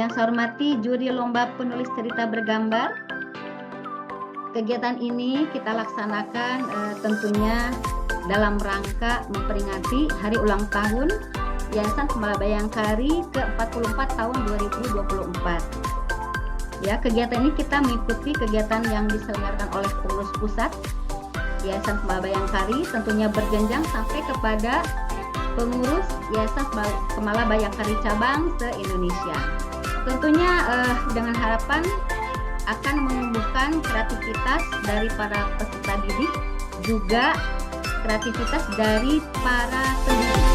Yang saya hormati juri lomba penulis cerita bergambar. Kegiatan ini kita laksanakan tentunya dalam rangka memperingati hari ulang tahun Yayasan Pemala Bayangkari ke-44 tahun 2024. Ya, kegiatan ini kita mengikuti kegiatan yang diselenggarakan oleh pengurus pusat Yayasan Pemala Bayangkari, tentunya berjenjang sampai kepada pengurus Yayasan Pemala Bayangkari cabang se-Indonesia. Tentunya dengan harapan akan menumbuhkan kreativitas dari para peserta didik, juga kreativitas dari para pendidik.